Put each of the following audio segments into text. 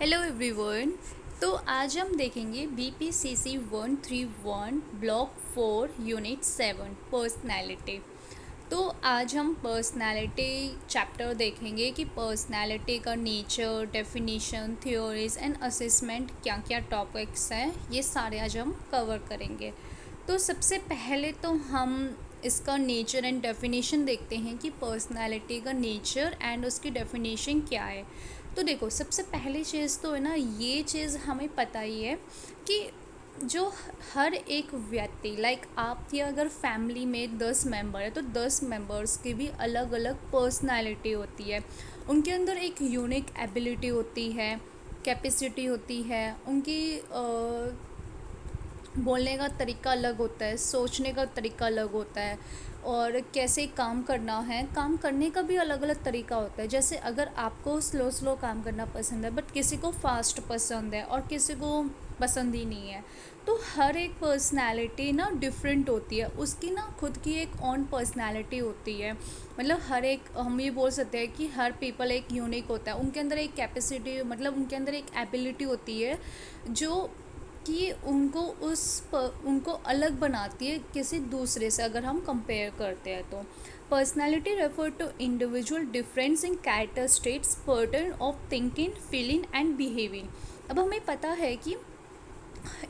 Hello everyone. तो आज हम देखेंगे BPCC 131 ब्लॉक 4 यूनिट 7 पर्सनैलिटी। तो आज हम पर्सनैलिटी चैप्टर देखेंगे कि पर्सनैलिटी का nature, definition, theories and assessment क्या क्या टॉपिक्स हैं, ये सारे आज हम कवर करेंगे। तो सबसे पहले तो हम इसका नेचर एंड डेफिनेशन देखते हैं कि पर्सनैलिटी का नेचर एंड उसकी डेफिनेशन क्या है। तो देखो, सबसे पहली चीज़ तो है ना, ये चीज़ हमें पता ही है कि जो हर एक व्यक्ति आपकी अगर फैमिली में 10 मेंबर है तो 10 मेंबर्स की भी अलग अलग पर्सनालिटी होती है। उनके अंदर एक यूनिक एबिलिटी होती है, कैपेसिटी होती है, उनकी बोलने का तरीका अलग होता है, सोचने का तरीका अलग होता है, और कैसे काम करना है, काम करने का भी अलग अलग तरीका होता है। जैसे अगर आपको स्लो स्लो काम करना पसंद है बट किसी को फास्ट पसंद है और किसी को पसंद ही नहीं है, तो हर एक पर्सनैलिटी ना डिफरेंट होती है, उसकी ना खुद की एक ऑन पर्सनैलिटी होती है। मतलब हर एक, हम ये बोल सकते हैं कि हर पीपल एक यूनिक होता है, उनके अंदर एक कैपेसिटी, मतलब उनके अंदर एक एबिलिटी होती है जो कि उनको अलग बनाती है किसी दूसरे से, अगर हम कंपेयर करते हैं तो। Personality refer to individual difference in characteristics, pattern of thinking, feeling and behaving. अब हमें पता है कि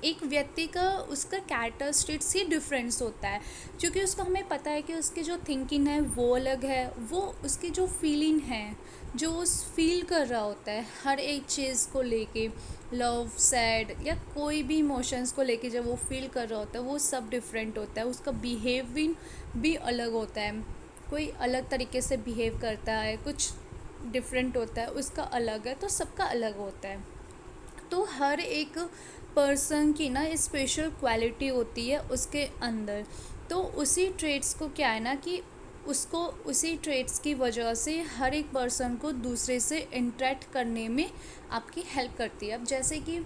एक व्यक्ति का उसका कैरेक्टरिस्टिक्स ही डिफरेंस होता है, क्योंकि उसको हमें पता है कि उसकी जो थिंकिंग है वो अलग है, वो उसकी जो फीलिंग है, जो उस फील कर रहा होता है हर एक चीज़ को लेके, लव, सैड या कोई भी इमोशंस को लेके जब वो फील कर रहा होता है, वो सब डिफरेंट होता है। उसका बिहेविंग भी अलग होता है, कोई अलग तरीके से बिहेव करता है, कुछ डिफरेंट होता है, उसका अलग है, तो सबका अलग होता है। तो हर एक पर्सन की ना स्पेशल क्वालिटी होती है उसके अंदर। तो उसी ट्रेट्स को क्या है ना कि उसको उसी ट्रेट्स की वजह से हर एक पर्सन को दूसरे से इंटरेक्ट करने में आपकी हेल्प करती है। अब जैसे कि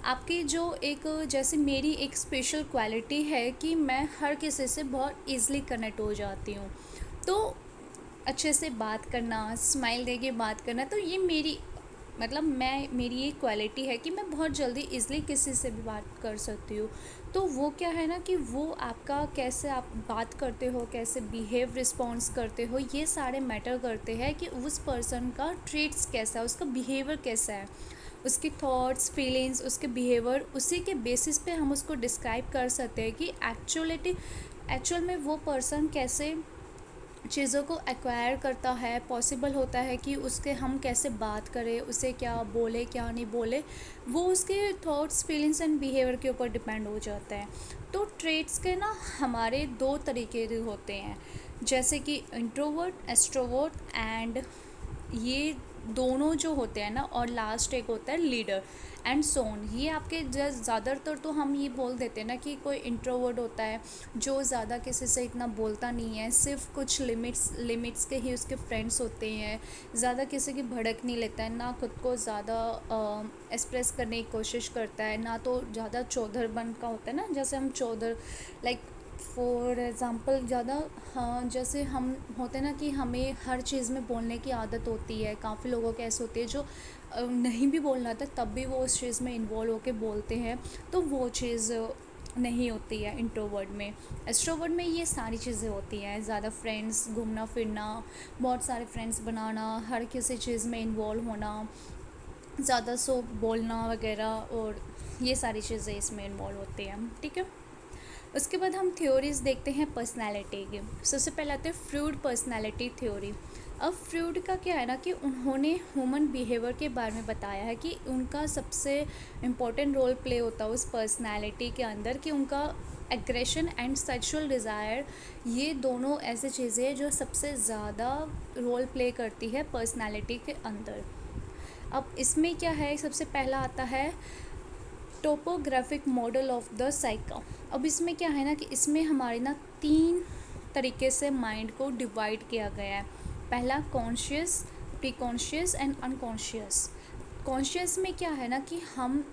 आपकी जो एक, जैसे मेरी एक स्पेशल क्वालिटी है कि मैं हर किसी से बहुत ईज़िली कनेक्ट हो जाती हूँ। तो अच्छे से बात करना, स्माइल दे के बात करना, तो ये मेरी ये क्वालिटी है कि मैं बहुत जल्दी इजली किसी से भी बात कर सकती हूँ। तो वो क्या है ना कि वो आपका कैसे आप बात करते हो, कैसे बिहेव रिस्पॉन्स करते हो, ये सारे मैटर करते हैं कि उस पर्सन का ट्रेट्स कैसा है, उसका बिहेवियर कैसा है, उसकी थॉट्स, फीलिंग्स, उसके बिहेवियर, उसी के बेसिस पे हम उसको डिस्क्राइब कर सकते हैं कि एक्चुअल में वो पर्सन कैसे चीज़ों को एक्वायर करता है, पॉसिबल होता है कि उसके हम कैसे बात करें, उसे क्या बोले क्या नहीं बोले, वो उसके थॉट्स, फीलिंग्स एंड बिहेवियर के ऊपर डिपेंड हो जाता है। तो ट्रेट्स के ना हमारे दो तरीके होते हैं, जैसे कि इंट्रोवर्ट, एक्सट्रोवर्ट एंड ये दोनों जो होते हैं ना, और लास्ट एक होता है लीडर एंड सोन। ये आपके ज़्यादातर तो हम ये बोल देते हैं ना कि कोई इंट्रोवर्ट होता है जो ज़्यादा किसी से इतना बोलता नहीं है, सिर्फ कुछ लिमिट्स के ही उसके फ्रेंड्स होते हैं, ज़्यादा किसी की भड़क नहीं लेता है, ना खुद को ज़्यादा एक्सप्रेस करने की कोशिश करता है, ना तो ज़्यादा चौधर बन का होता है ना, जैसे हम चौधर, लाइक फॉर एग्ज़ाम्पल ज़्यादा, हाँ, जैसे हम होते हैं ना कि हमें हर चीज़ में बोलने की आदत होती है। काफ़ी लोगों के ऐसे होते हैं जो नहीं भी बोलना था तब भी वो उस चीज़ में इन्वॉल्व होकर बोलते हैं, तो वो चीज़ नहीं होती है इंट्रोवर्ट में। एक्सट्रोवर्ट में ये सारी चीज़ें होती हैं, ज़्यादा फ्रेंड्स, घूमना फिरना, बहुत सारे फ्रेंड्स बनाना, हर किसी चीज़ में इन्वॉल्व होना, ज़्यादा सो बोलना वगैरह, और ये सारी चीज़ें इसमें इन्वॉल्व होती हैं। ठीक है, उसके बाद हम थ्योरीज़ देखते हैं पर्सनैलिटी की। सबसे पहले आते हैं फ्रूड पर्सनैलिटी थ्योरी। अब फ्रूड का क्या है ना कि उन्होंने ह्यूमन बिहेवियर के बारे में बताया है कि उनका सबसे इम्पोर्टेंट रोल प्ले होता है उस पर्सनैलिटी के अंदर, कि उनका एग्रेशन एंड सेक्सुअल डिज़ायर, ये दोनों ऐसी चीज़ें हैं जो सबसे ज़्यादा रोल प्ले करती है पर्सनैलिटी के अंदर। अब इसमें क्या है, सबसे पहला आता है topographic model of the psycho. अब इसमें क्या है ना कि इसमें हमारे ना 3 तरीके से माइंड को डिवाइड किया गया है। पहला conscious, pre conscious and unconscious. Conscious में क्या है ना कि हम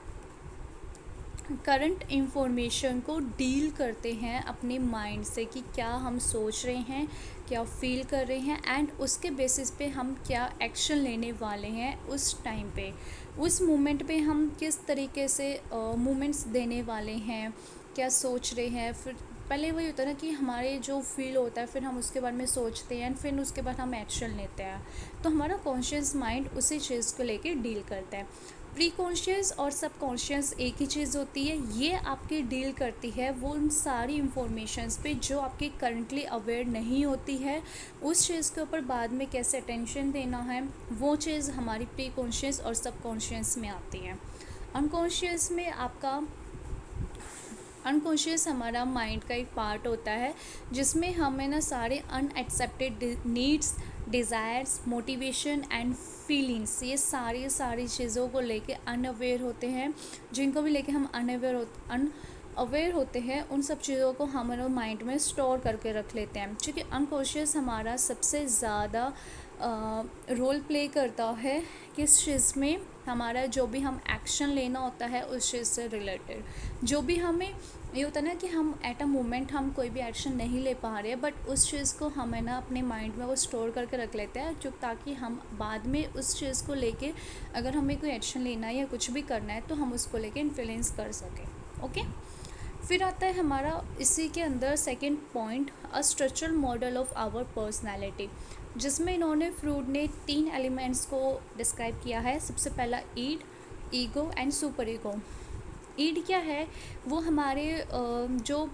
करंट इंफॉर्मेशन को डील करते हैं अपने माइंड से कि क्या हम सोच रहे हैं, क्या फील कर रहे हैं, एंड उसके बेसिस पे हम क्या एक्शन लेने वाले हैं उस टाइम पे, उस मोमेंट पे हम किस तरीके से मूवमेंट्स देने वाले हैं, क्या सोच रहे हैं। फिर पहले वही होता है ना कि हमारे जो फील होता है, फिर हम उसके बारे में सोचते हैं एंड फिर उसके बाद हम एक्शन लेते हैं। तो हमारा कॉन्शियस माइंड उसी चीज़ को लेके डील करता है। प्री कॉन्शियस और सब कॉन्शियस एक ही चीज़ होती है। ये आपकी डील करती है वो उन सारी इंफॉर्मेशंस पे जो आपकी करंटली अवेयर नहीं होती है, उस चीज़ के ऊपर बाद में कैसे अटेंशन देना है, वो चीज़ हमारी प्री कॉन्शियस और सब कॉन्शियस में आती है। अनकॉन्शियस में आपका अनकॉन्शियस हमारा माइंड का एक पार्ट होता है जिसमें हमें ना सारे unaccepted needs, desires, motivation and feelings, ये सारी चीज़ों को लेके अनअवेयर होते हैं, जिनको भी लेके हम अनअवेयर होते हैं, उन सब चीज़ों को हमारे माइंड में स्टोर करके रख लेते हैं। क्योंकि अनकॉन्शियस हमारा सबसे ज़्यादा रोल प्ले करता है किस चीज़ में, हमारा जो भी हम एक्शन लेना होता है उस चीज़ से रिलेटेड, जो भी हमें ये होता है ना कि हम एट अ मोमेंट हम कोई भी एक्शन नहीं ले पा रहे, बट उस चीज़ को हमें ना अपने माइंड में वो स्टोर करके रख लेते हैं, जो ताकि हम बाद में उस चीज़ को लेके अगर हमें कोई एक्शन लेना है या कुछ भी करना है तो हम उसको लेके इन्फ्लुएंस कर सकें। ओके, फिर आता है हमारा इसी के अंदर second point, a structural model of our personality, जिसमें इन्होंने फ्रूड ने 3 एलिमेंट्स को डिस्क्राइब किया है। सबसे पहला ईड, ईगो एंड सुपर ईगो। ईड क्या है, वो हमारे जो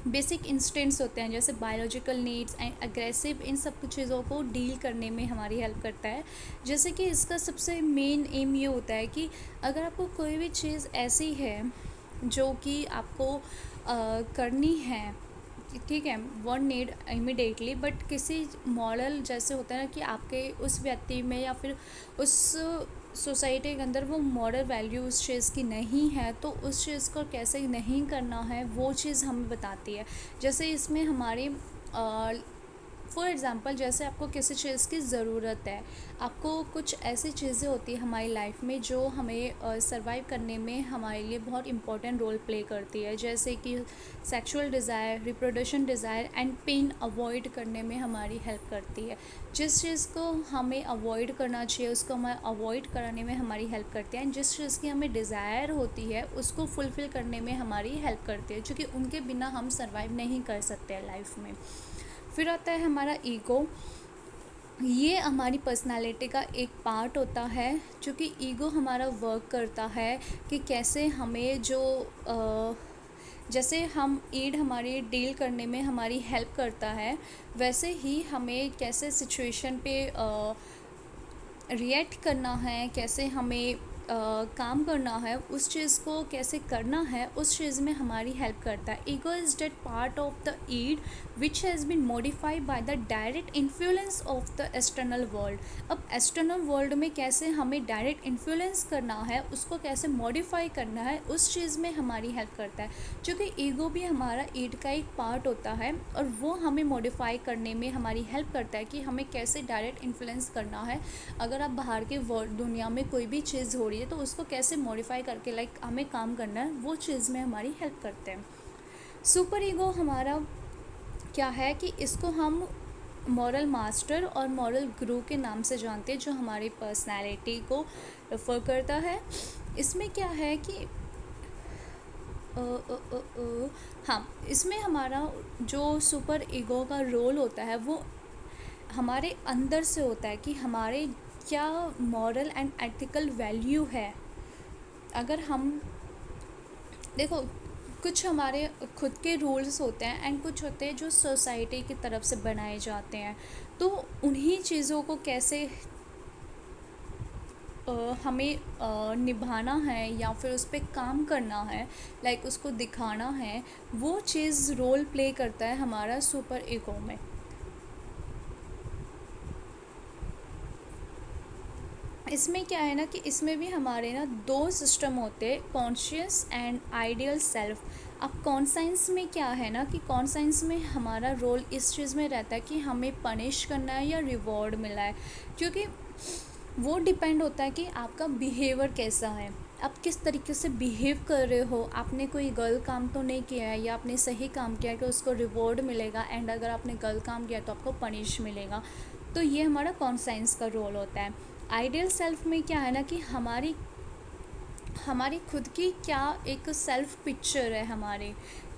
बेसिक इंस्टिंक्ट्स होते हैं जैसे बायोलॉजिकल नीड्स एंड अग्रेसिव, इन सब कुछ चीज़ों को डील करने में हमारी हेल्प करता है। जैसे कि इसका सबसे मेन एम ये होता है कि अगर आपको कोई भी चीज़ ऐसी है जो कि आपको करनी है, ठीक है, वन नीड इमिडिएटली, बट किसी मॉडल जैसे होता है ना कि आपके उस व्यक्ति में या फिर उस सोसाइटी के अंदर वो मॉरल वैल्यू उस चीज़ की नहीं है, तो उस चीज़ को कैसे नहीं करना है वो चीज़ हमें बताती है। जैसे इसमें हमारी फॉर एग्ज़ाम्पल, जैसे आपको किसी चीज़ की ज़रूरत है, आपको कुछ ऐसी चीज़ें होती है हमारी लाइफ में जो हमें सर्वाइव करने में हमारे लिए बहुत इंपॉर्टेंट रोल प्ले करती है, जैसे कि sexual desire, reproduction desire and pain avoid करने में हमारी हेल्प करती है। जिस चीज़ को हमें अवॉइड करना चाहिए उसको हमें अवॉइड कराने में हमारी हेल्प करती है, एंड जिस चीज़ की हमें डिज़ायर होती है उसको फुलफ़िल करने में हमारी हेल्प करती है, क्योंकि उनके बिना हम सर्वाइव नहीं कर सकते लाइफ में। फिर आता है हमारा ईगो। ये हमारी पर्सनालिटी का एक पार्ट होता है, क्योंकि ईगो हमारा वर्क करता है कि कैसे हमें जो जैसे हम ईड हमारी डील करने में हमारी हेल्प करता है, वैसे ही हमें कैसे सिचुएशन पे रिएक्ट करना है, कैसे हमें काम करना है, उस चीज़ को कैसे करना है, उस चीज़ में हमारी हेल्प करता है। Ego is that part of the id which has been modified by the direct influence of the external world. अब एक्सटर्नल वर्ल्ड में कैसे हमें डायरेक्ट इन्फ्लुएंस करना है, उसको कैसे मॉडिफाई करना है, उस चीज़ में हमारी हेल्प करता है, क्योंकि ईगो भी हमारा ईड का एक पार्ट होता है और वो हमें मॉडिफाई करने में हमारी हेल्प करता है कि हमें कैसे डायरेक्ट इन्फ्लुएंस करना है। अगर आप बाहर के वर्ल्ड दुनिया में कोई भी चीज़ हो रही है तो उसको कैसे मॉडिफाई करके हमें काम करना है, वो चीज़ में हमारी हेल्प करते हैं। सुपर ईगो हमारा क्या है कि इसको हम मॉरल मास्टर और मॉरल गुरु के नाम से जानते हैं, जो हमारी पर्सनैलिटी को रेफर करता है। इसमें क्या है कि हाँ, इसमें हमारा जो सुपर ईगो का रोल होता है वो हमारे अंदर से होता है कि हमारे क्या मॉरल एंड एथिकल वैल्यू है। अगर हम देखो, कुछ हमारे खुद के रूल्स होते हैं एंड कुछ होते हैं जो सोसाइटी की तरफ से बनाए जाते हैं, तो उन्हीं चीज़ों को कैसे हमें निभाना है या फिर उस पर काम करना है, लाइक उसको दिखाना है, वो चीज़ रोल प्ले करता है हमारा सुपर ईगो में। इसमें क्या है ना कि इसमें भी हमारे ना 2 सिस्टम होते हैं, कॉन्शियस एंड आइडियल सेल्फ। अब कॉन्साइंस में क्या है ना कि कॉन्साइंस में हमारा रोल इस चीज़ में रहता है कि हमें पनिश करना है या रिवॉर्ड मिला है, क्योंकि वो डिपेंड होता है कि आपका बिहेवियर कैसा है। आप किस तरीके से बिहेव कर रहे हो, आपने कोई गलत काम तो नहीं किया है या आपने सही काम किया है कि उसको रिवॉर्ड मिलेगा, एंड अगर आपने गलत काम किया तो आपको पनिश मिलेगा। तो ये हमारा कॉन्साइंस का रोल होता है। आइडियल सेल्फ में क्या है ना कि हमारी हमारी खुद की क्या एक सेल्फ पिक्चर है हमारे,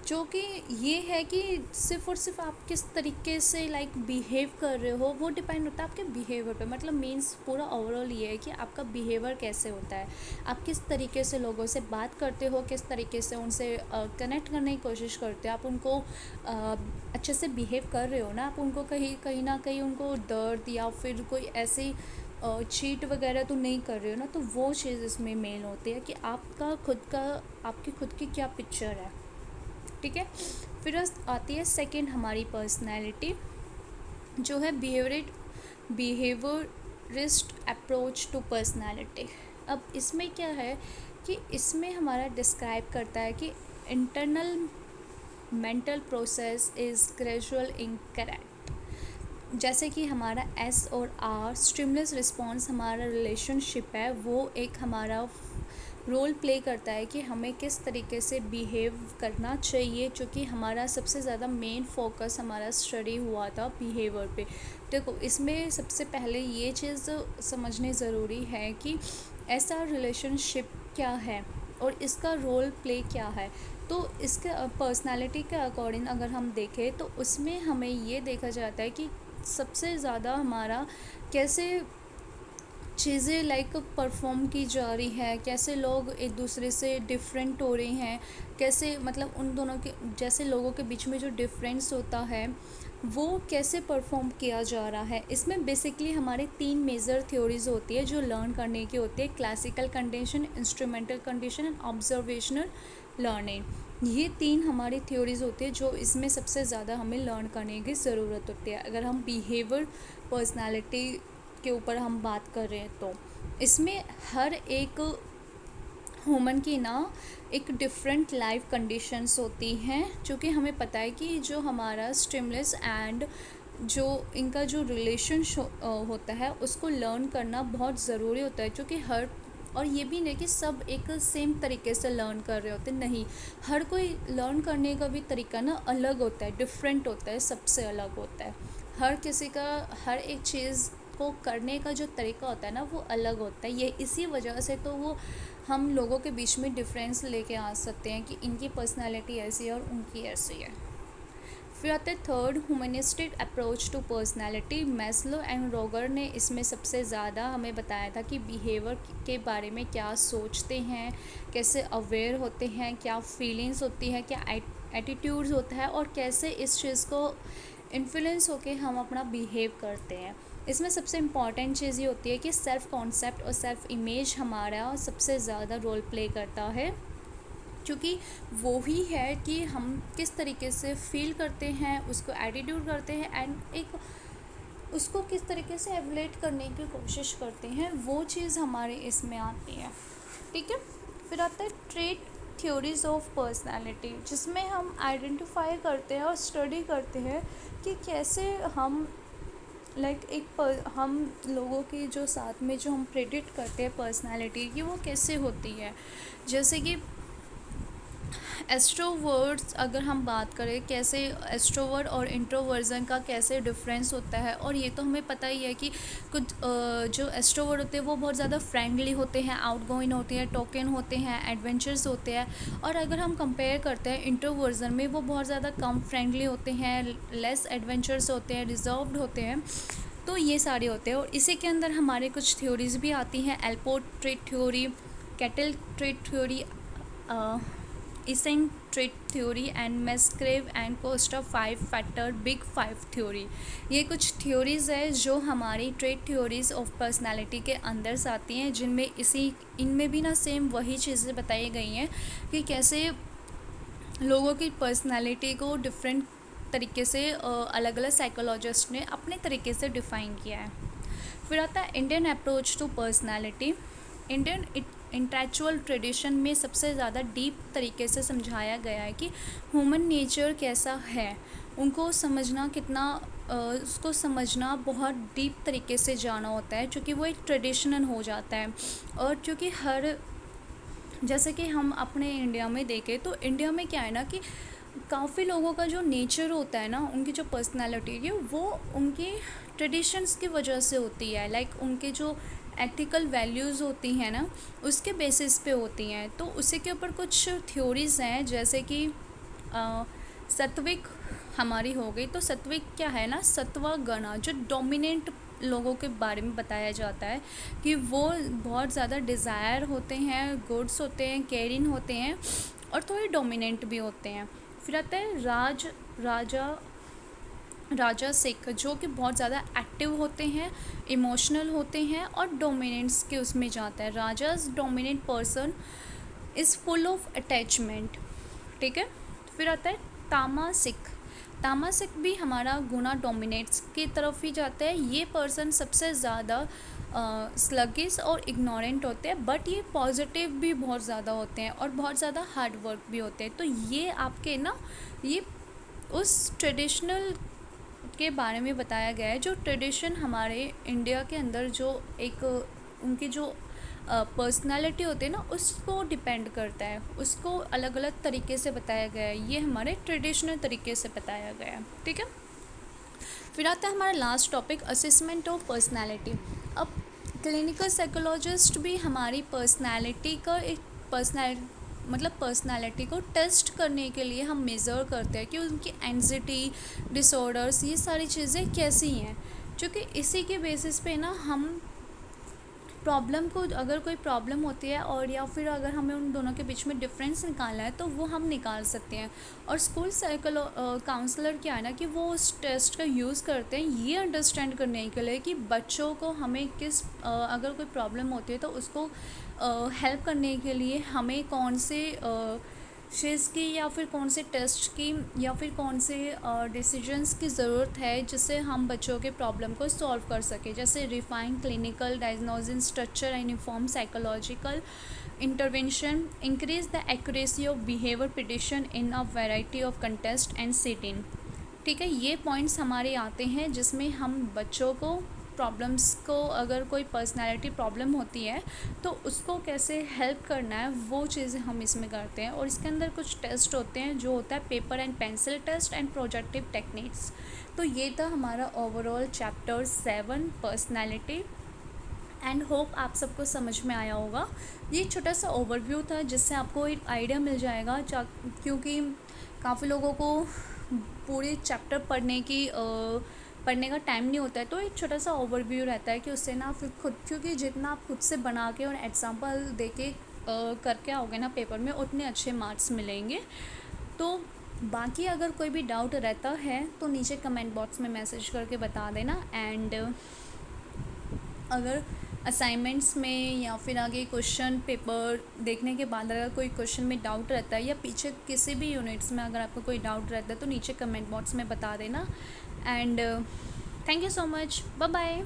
जो कि ये है कि सिर्फ़ और सिर्फ आप किस तरीके से लाइक बिहेव कर रहे हो, वो डिपेंड होता है आपके बिहेवियर पे। मतलब मीन्स पूरा ओवरऑल ये है कि आपका बिहेवियर कैसे होता है, आप किस तरीके से लोगों से बात करते हो, किस तरीके से उनसे कनेक्ट करने की कोशिश करते हो, आप उनको अच्छे से बिहेव कर रहे हो ना, आप उनको कहीं कहीं ना कहीं उनको दर्द या फिर कोई ऐसी चीट वगैरह तो नहीं कर रहे हो ना, तो वो चीज़ इसमें मेन होती है कि आपकी खुद की क्या पिक्चर है। ठीक है। फिर आती है सेकंड हमारी पर्सनैलिटी, जो है बिहेवियरिस्ट अप्रोच टू पर्सनैलिटी। अब इसमें क्या है कि इसमें हमारा डिस्क्राइब करता है कि internal mental process is gradual incorrect. जैसे कि हमारा एस और आर स्टिमुलस रिस्पॉन्स हमारा रिलेशनशिप है, वो एक हमारा रोल प्ले करता है कि हमें किस तरीके से बिहेव करना चाहिए, क्योंकि हमारा सबसे ज़्यादा मेन फोकस हमारा स्टडी हुआ था बिहेवियर पे। देखो, इसमें सबसे पहले ये चीज़ समझनी ज़रूरी है कि ऐसा रिलेशनशिप क्या है और इसका रोल प्ले क्या है। तो इसके पर्सनालिटी के अकॉर्डिंग अगर हम देखें तो उसमें हमें ये देखा जाता है कि सबसे ज़्यादा हमारा कैसे चीज़ें लाइक परफॉर्म की जा रही है, कैसे लोग एक दूसरे से डिफरेंट हो रहे हैं, कैसे मतलब उन दोनों के जैसे लोगों के बीच में जो डिफरेंस होता है वो कैसे परफॉर्म किया जा रहा है। इसमें बेसिकली हमारे 3 मेजर थ्योरीज होती है जो लर्न करने की होती है: classical condition, instrumental condition and observational learning. ये 3 हमारी थ्योरीज होती है जो इसमें सबसे ज़्यादा हमें लर्न करने की ज़रूरत होती है। अगर हम बिहेवियर पर्सनालिटी के ऊपर हम बात कर रहे हैं तो इसमें हर एक ह्यूमन की ना एक डिफरेंट लाइफ कंडीशंस होती हैं, जो कि हमें पता है कि जो हमारा स्टिमुलस एंड जो इनका जो रिलेशन होता है उसको लर्न करना बहुत ज़रूरी होता है, क्योंकि हर और ये भी नहीं कि सब एक सेम तरीके से लर्न कर रहे होते, नहीं, हर कोई लर्न करने का भी तरीका ना अलग होता है, डिफरेंट होता है, सबसे अलग होता है। हर किसी का हर एक चीज़ को करने का जो तरीका होता है ना वो अलग होता है। ये इसी वजह से तो वो हम लोगों के बीच में डिफरेंस लेके आ सकते हैं कि इनकी पर्सनालिटी ऐसी है और उनकी ऐसी है। फिर आते third, humanistic approach to personality. Maslow and Roger ने इसमें सबसे ज़्यादा हमें बताया था कि बिहेवियर के बारे में क्या सोचते हैं, कैसे अवेयर होते हैं, क्या फीलिंग्स होती है, क्या एटीट्यूड्स होता है और कैसे इस चीज़ को इन्फ्लुएंस होके हम अपना बिहेव करते हैं। इसमें सबसे इम्पॉर्टेंट चीज़ ये होती है कि सेल्फ़ कॉन्सेप्ट और सेल्फ़ इमेज हमारा सबसे ज़्यादा रोल प्ले करता है, क्योंकि वो ही है कि हम किस तरीके से फील करते हैं, उसको एटीट्यूड करते हैं एंड एक उसको किस तरीके से एवलेट करने की कोशिश करते हैं, वो चीज़ हमारे इसमें आती है। ठीक है। फिर आता है ट्रेट थ्योरीज ऑफ पर्सनालिटी, जिसमें हम आइडेंटिफाई करते हैं और स्टडी करते हैं कि कैसे हम हम लोगों के जो साथ में जो हम प्रेडिक्ट करते हैं पर्सनालिटी की, वो कैसे होती है। जैसे कि एस्ट्रोवर्ड्स अगर हम बात करें, कैसे एस्ट्रोवर्ड और इंट्रोवर्जन का कैसे डिफरेंस होता है, और ये तो हमें पता ही है कि कुछ जो एस्ट्रोवर्ड होते हैं वो बहुत ज़्यादा फ्रेंडली होते हैं, आउटगोइंग होते हैं, टोकन होते हैं, एडवेंचर्स होते हैं। और अगर हम कंपेयर करते हैं इंट्रोवर्जन में, वो बहुत ज़्यादा कम फ्रेंडली होते हैं, लेस एडवेंचर्स होते हैं, रिजर्व्ड होते हैं। तो ये सारे होते हैं। और इसी के अंदर हमारे कुछ थ्योरीज भी आती हैं: Allport trait theory, Cattell trait theory, Eysenck trait theory and McCrae and Costa 5 factor big 5 theory. ये कुछ थ्योरीज़ है जो हमारी ट्रेट थ्योरीज ऑफ पर्सनालिटी के अंदर से आती हैं, जिनमें इनमें भी ना सेम वही चीज़ें बताई गई हैं कि कैसे लोगों की पर्सनालिटी को डिफरेंट तरीके से अलग अलग साइकोलॉजिस्ट ने अपने तरीके से डिफ़ाइन किया है। फिर आता है Indian approach to personality. Indian intellectual tradition में सबसे ज़्यादा डीप तरीके से समझाया गया है कि ह्यूमन नेचर कैसा है, उनको समझना उसको समझना बहुत डीप तरीके से जाना होता है, क्योंकि वो एक ट्रेडिशनल हो जाता है। और क्योंकि जैसे कि हम अपने इंडिया में देखें तो इंडिया में क्या है ना कि काफ़ी लोगों का जो नेचर होता है ना, उनकी जो पर्सनालिटी है वो उनके ट्रेडिशंस की वजह से होती है। लाइक उनके जो एथिकल वैल्यूज़ होती हैं ना, उसके बेसिस पे होती हैं। तो उसी के ऊपर कुछ थ्योरीज़ हैं, जैसे कि अ, सत्विक हमारी हो गई। तो सत्विक क्या है ना, सत्वा गणा जो डोमिनेंट लोगों के बारे में बताया जाता है कि वो बहुत ज़्यादा डिज़ायर होते हैं, गुड्स होते हैं, केयरिंग होते हैं और थोड़े डोमिनेंट भी होते हैं। फिर आता है राजा राजा सिख, जो कि बहुत ज़्यादा एक्टिव होते हैं, इमोशनल होते हैं और डोमिनेंट्स के उसमें जाता है। राजाज dominant person is full of attachment. ठीक है। फिर आता है तामासिक। तामासिक भी हमारा गुना डोमिनेट्स की तरफ ही जाता है। ये पर्सन सबसे ज़्यादा स्लगिश और इग्नोरेंट होते हैं, बट ये पॉजिटिव भी बहुत ज़्यादा होते हैं और बहुत ज़्यादा हार्ड वर्क भी होते हैं। तो ये आपके ना, ये उस ट्रेडिशनल के बारे में बताया गया है, जो ट्रेडिशन हमारे इंडिया के अंदर जो एक उनकी जो पर्सनालिटी होती है ना, उसको डिपेंड करता है, उसको अलग अलग तरीके से बताया गया है। ये हमारे ट्रेडिशनल तरीके से बताया गया है। ठीक है। फिर आता है हमारा last topic, assessment of personality. अब क्लिनिकल साइकोलॉजिस्ट भी हमारी पर्सनालिटी का एक पर्सनालिटी को टेस्ट करने के लिए हम मेज़र करते हैं कि उनकी एंग्जाइटी डिसऑर्डर्स, ये सारी चीज़ें कैसी हैं, क्योंकि इसी के बेसिस पे ना हम प्रॉब्लम को, अगर कोई प्रॉब्लम होती है और या फिर अगर हमें उन दोनों के बीच में डिफरेंस निकालना है तो वो हम निकाल सकते हैं। और स्कूल काउंसलर क्या है ना कि वो उस टेस्ट का यूज़ करते हैं ये अंडरस्टैंड करने के लिए कि बच्चों को हमें अगर कोई प्रॉब्लम होती है तो उसको हेल्प करने के लिए हमें कौन से चीज़ की या फिर कौन से टेस्ट की या फिर कौन से डिसीजंस की ज़रूरत है जिससे हम बच्चों के प्रॉब्लम को सॉल्व कर सकें। जैसे refine clinical diagnosis structure and inform psychological intervention, increase the accuracy of behaviour prediction in a variety of contest and sitting. ठीक है। ये पॉइंट्स हमारे आते हैं जिसमें हम बच्चों को प्रॉब्लम्स को, अगर कोई पर्सनालिटी प्रॉब्लम होती है तो उसको कैसे हेल्प करना है, वो चीज़ें हम इसमें करते हैं। और इसके अंदर कुछ टेस्ट होते हैं जो होता है paper and pencil test and projective techniques. तो ये था हमारा overall chapter 7 personality, and hope आप सबको समझ में आया होगा। ये छोटा सा ओवरव्यू था जिससे आपको एक आइडिया मिल जाएगा, क्योंकि काफ़ी लोगों को पूरे चैप्टर पढ़ने का टाइम नहीं होता है, तो एक छोटा सा ओवरव्यू रहता है कि उससे ना फिर खुद, क्योंकि जितना आप खुद से बना के और एग्जांपल दे के करके आओगे ना पेपर में, उतने अच्छे मार्क्स मिलेंगे। तो बाकी अगर कोई भी डाउट रहता है तो नीचे कमेंट बॉक्स में मैसेज करके बता देना। एंड अगर असाइनमेंट्स में या फिर आगे क्वेश्चन पेपर देखने के बाद अगर कोई क्वेश्चन में डाउट रहता है या पीछे किसी भी यूनिट्स में अगर आपको कोई डाउट रहता है तो नीचे कमेंट बॉक्स में बता देना। And thank you so much, bye bye.